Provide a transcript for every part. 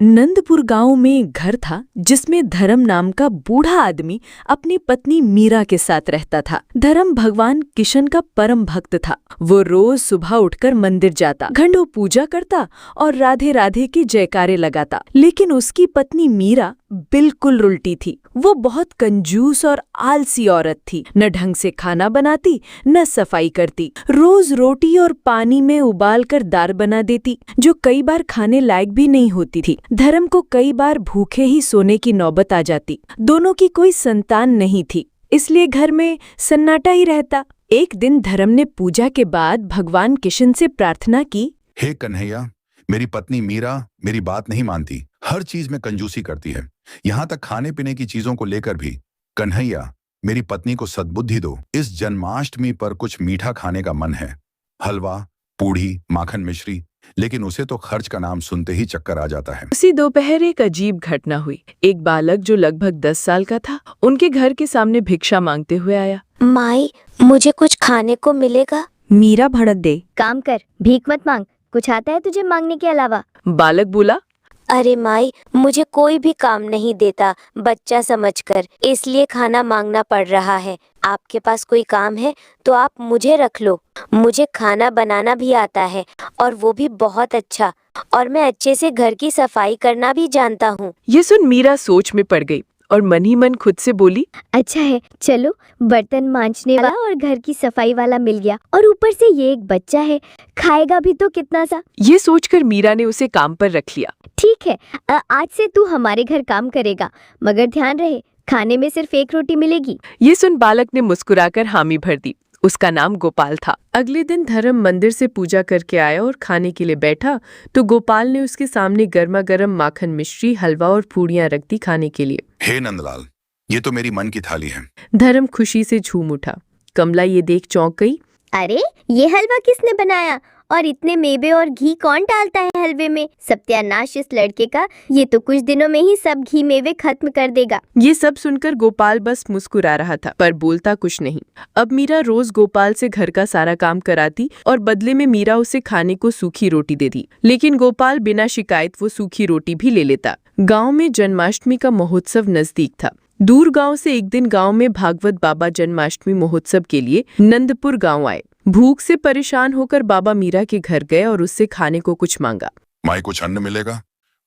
नंदपुर गांव में एक घर था जिसमें धर्म नाम का बूढ़ा आदमी अपनी पत्नी मीरा के साथ रहता था। धर्म भगवान किशन का परम भक्त था। वो रोज सुबह उठकर मंदिर जाता, घंटों पूजा करता और राधे राधे की जयकारे लगाता। लेकिन उसकी पत्नी मीरा बिल्कुल उल्टी थी। वो बहुत कंजूस और आलसी औरत थी। न ढंग से खाना बनाती, न सफाई करती। रोज रोटी और पानी में उबाल कर दाल बना देती, जो कई बार खाने लायक भी नहीं होती थी। धर्म को कई बार भूखे ही सोने की नौबत आ जाती। दोनों की कोई संतान नहीं थी, इसलिए घर में सन्नाटा ही रहता। एक दिन धर्म ने पूजा के बाद भगवान किशन से प्रार्थना की, हे कन्हैया, मेरी पत्नी मीरा मेरी बात नहीं मानती, हर चीज में कंजूसी करती है, यहाँ तक खाने पीने की चीजों को लेकर भी। कन्हैया, मेरी पत्नी को सद्बुद्धि दो। इस जन्माष्टमी पर कुछ मीठा खाने का मन है, हलवा, पूड़ी, माखन मिश्री, लेकिन उसे तो खर्च का नाम सुनते ही चक्कर आ जाता है। उसी दोपहर एक अजीब घटना हुई। एक बालक जो लगभग 10 साल का था, उनके घर के सामने भिक्षा मांगते हुए आया। माई, मुझे कुछ खाने को मिलेगा? मीरा भड़क गई। काम कर, भीख मत मांग। कुछ आता है तुझे मांगने के अलावा? बालक बोला, अरे माई, मुझे कोई भी काम नहीं देता बच्चा समझकर, इसलिए खाना मांगना पड़ रहा है। आपके पास कोई काम है तो आप मुझे रख लो। मुझे खाना बनाना भी आता है और वो भी बहुत अच्छा, और मैं अच्छे से घर की सफाई करना भी जानता हूँ। ये सुन मीरा सोच में पड़ गई और मन ही मन खुद से बोली, अच्छा है, चलो बर्तन मांजने वाला और घर की सफाई वाला मिल गया, और ऊपर से ये एक बच्चा है, खाएगा भी तो कितना सा। ये सोचकर मीरा ने उसे काम पर रख लिया। ठीक है, आज से तू हमारे घर काम करेगा, मगर ध्यान रहे खाने में सिर्फ एक रोटी मिलेगी। ये सुन बालक ने मुस्कुराकर हामी भर दी। उसका नाम गोपाल था। अगले दिन धर्म मंदिर से पूजा करके आया और खाने के लिए बैठा तो गोपाल ने उसके सामने गर्मा गर्म माखन मिश्री, हलवा और पूड़ियां रख दी खाने के लिए। हे नंदलाल, ये तो मेरी मन की थाली है। धर्म खुशी से झूम उठा। कमला ये देख चौंक गई। अरे, ये हलवा किसने बनाया? और इतने मेवे और घी कौन डालता है हलवे में? सत्यानाश इस लड़के का, ये तो कुछ दिनों में ही सब घी मेवे खत्म कर देगा। ये सब सुनकर गोपाल बस मुस्कुरा रहा था, पर बोलता कुछ नहीं। अब मीरा रोज गोपाल से घर का सारा काम कराती और बदले में मीरा उसे खाने को सूखी रोटी देती। लेकिन गोपाल बिना शिकायत वो सूखी रोटी भी ले लेता। गाँव में जन्माष्टमी का महोत्सव नजदीक था। दूर गांव से एक दिन गांव में भागवत बाबा जन्माष्टमी महोत्सव के लिए नंदपुर गांव आए। भूख से परेशान होकर बाबा मीरा के घर गए और उससे खाने को कुछ मांगा। माई, कुछ अन्न मिलेगा?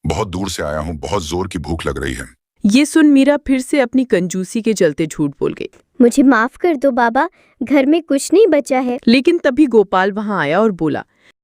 बहुत दूर से आया हूँ, बहुत जोर की भूख लग रही है। ये सुन मीरा फिर से अपनी कंजूसी के चलते झूठ बोल गई। मुझे माफ कर दो बाबा, घर में कुछ नहीं बचा है। लेकिन तभी गोपाल वहां आया और बोला,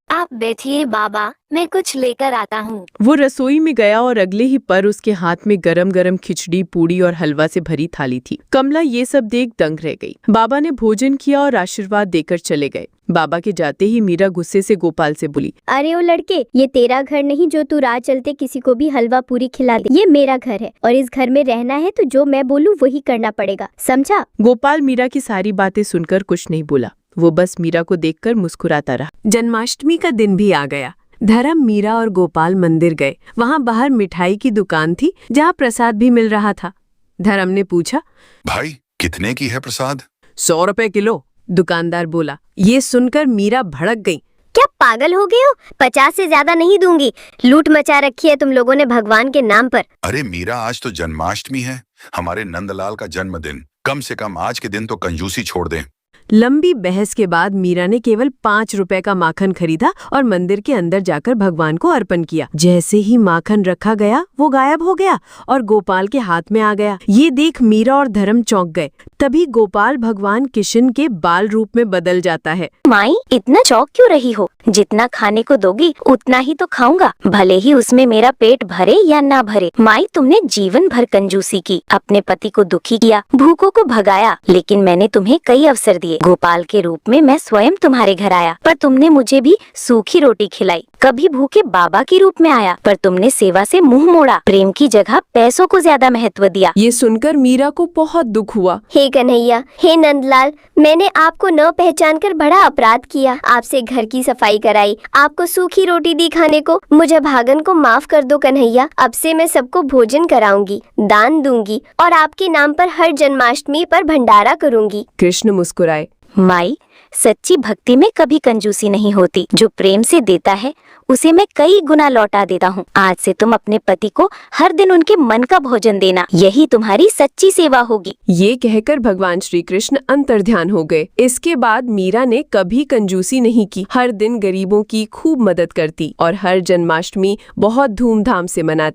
आप बैठिए बाबा, मैं कुछ लेकर आता हूँ। वो रसोई में गया और अगले ही पर उसके हाथ में गरम गरम खिचड़ी, पूड़ी और हलवा से भरी थाली थी। कमला ये सब देख दंग रह गई। बाबा ने भोजन किया और आशीर्वाद देकर चले गए। बाबा के जाते ही मीरा गुस्से से गोपाल से बोली, अरे ओ लड़के, ये तेरा घर नहीं जो तू राह चलते किसी को भी हलवा पूरी खिला दे। ये मेरा घर है और इस घर में रहना है तो जो मैं बोलूँ वही करना पड़ेगा, समझा? गोपाल मीरा की सारी बातें सुनकर कुछ नहीं बोला। वो बस मीरा को देखकर मुस्कुराता रहा। जन्माष्टमी का दिन भी आ गया। धर्म, मीरा और गोपाल मंदिर गए। वहाँ बाहर मिठाई की दुकान थी जहाँ प्रसाद भी मिल रहा था। धर्म ने पूछा, भाई, कितने की है प्रसाद? 100 रुपए किलो, दुकानदार बोला। ये सुनकर मीरा भड़क गई। क्या पागल हो गए हो? 50 से ज्यादा नहीं दूंगी। लूट मचा रखी है तुम लोगों ने भगवान के नाम पर। अरे मीरा, आज तो जन्माष्टमी है, हमारे नंदलाल का जन्मदिन। कम से कम आज के दिन तो कंजूसी छोड़ दें। लंबी बहस के बाद मीरा ने केवल 5 रुपए का माखन खरीदा और मंदिर के अंदर जाकर भगवान को अर्पण किया। जैसे ही माखन रखा गया वो गायब हो गया और गोपाल के हाथ में आ गया। ये देख मीरा और धर्म चौंक गए। तभी गोपाल भगवान किशन के बाल रूप में बदल जाता है। माई, इतना चौंक क्यों रही हो? जितना खाने को दोगी उतना ही तो खाऊंगा, भले ही उसमें मेरा पेट भरे या ना भरे। माई, तुमने जीवन भर कंजूसी की, अपने पति को दुखी किया, भूखों को भगाया, लेकिन मैंने तुम्हें कई अवसर दिए। गोपाल के रूप में मैं स्वयं तुम्हारे घर आया, पर तुमने मुझे भी सूखी रोटी खिलाई। कभी भूखे बाबा के रूप में आया, पर तुमने सेवा से मुंह मोड़ा। प्रेम की जगह पैसों को ज्यादा महत्व दिया। ये सुनकर मीरा को बहुत दुख हुआ। हे कन्हैया, हे नंदलाल, मैंने आपको न पहचान कर बड़ा अपराध किया। आपसे घर की सफाई कराई, आपको सूखी रोटी दी खाने को। मुझे भागन को माफ कर दो कन्हैया। अब से मैं सबको भोजन कराऊंगी, दान दूंगी और आपके नाम पर हर जन्माष्टमी पर भंडारा करूंगी। कृष्ण मुस्कुराए। माई, सच्ची भक्ति में कभी कंजूसी नहीं होती। जो प्रेम से देता है उसे मैं कई गुना लौटा देता हूँ। आज से तुम अपने पति को हर दिन उनके मन का भोजन देना, यही तुम्हारी सच्ची सेवा होगी। ये कहकर भगवान श्री कृष्ण अंतर्ध्यान हो गए। इसके बाद मीरा ने कभी कंजूसी नहीं की, हर दिन गरीबों की खूब मदद करती और हर जन्माष्टमी बहुत धूमधाम से मनाती।